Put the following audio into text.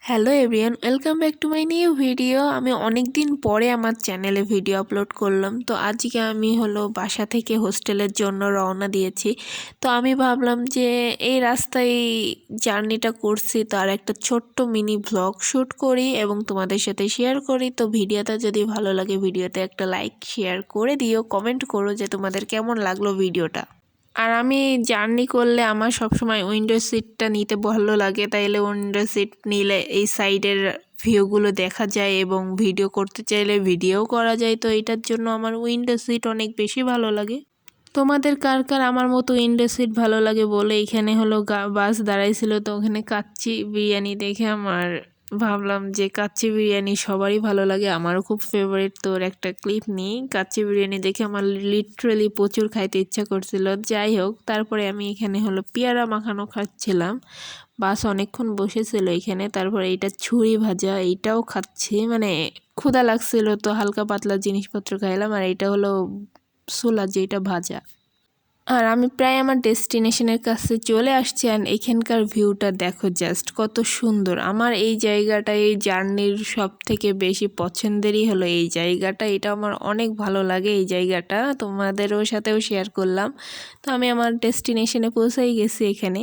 Hello everyone, welcome back to my new video. আমি অনেক দিন পরে আমার চ্যানেলে ভিডিও আপলোড করলাম। তো আজকে আমি বাসা থেকে হোস্টেলের জন্য রওনা দিয়েছি। তো আমি ভাবলাম যে এই রাস্তায় জার্নিটা করছি, তার একটা ছোট্ট মিনি ভ্লগ শ্যুট করি এবং তোমাদের সাথে শেয়ার করি। তো ভিডিওটা যদি ভালো লাগে ভিডিওতে একটা লাইক শেয়ার করে দিও, কমেন্ট করো যে তোমাদের কেমন লাগলো ভিডিওটা। আর আমি জার্নি করলে আমার সবসময় উইন্ডো সিটটা নিতে ভালো লাগে, তাইলে উইন্ডো সিট নিলে এই সাইডের ভিউগুলো দেখা যায় এবং ভিডিও করতে চাইলে ভিডিও করা যায়। তো এটার জন্য আমার উইন্ডো সিট অনেক বেশি ভালো লাগে। তোমাদের কার কার আমার মতো উইন্ডো সিট ভালো লাগে বলে। এখানে বাস দাঁড়াইছিল, তো ওখানে কাচ্চি বিরিয়ানি দেখে আমার ভাবলাম যে কাচ্চি বিরিয়ানি সবারই ভালো লাগে, আমারও খুব ফেভারিট। তোর একটা ক্লিপ নিই। কাচ্চি বিরিয়ানি দেখে আমার লিটারেলি প্রচুর খাইতে ইচ্ছা করছিল। যাই হোক, তারপরে আমি এখানে পেয়ারা মাখানো খাচ্ছিলাম। বাস অনেকক্ষণ বসেছিল এখানে। তারপরে এইটা ছুরি ভাজা, এইটাও খাচ্ছি, মানে ক্ষুধা লাগছিল তো হালকা পাতলা জিনিসপত্র খাইলাম। আর এটা ছোলা, যেটা ভাজা। আর আমি প্রায় আমার ডেস্টিনেশনের কাছে চলে আসছি। আর এখানকার ভিউটা দেখো, জাস্ট কত সুন্দর। আমার এই জায়গাটা, এই জার্নির সব থেকে বেশি পছন্দেরই এই জায়গাটা। এটা আমার অনেক ভালো লাগে এই জায়গাটা, তোমাদেরও সাথেও শেয়ার করলাম। তো আমি আমার ডেস্টিনেশনে পৌঁছেই গেছি এখানে।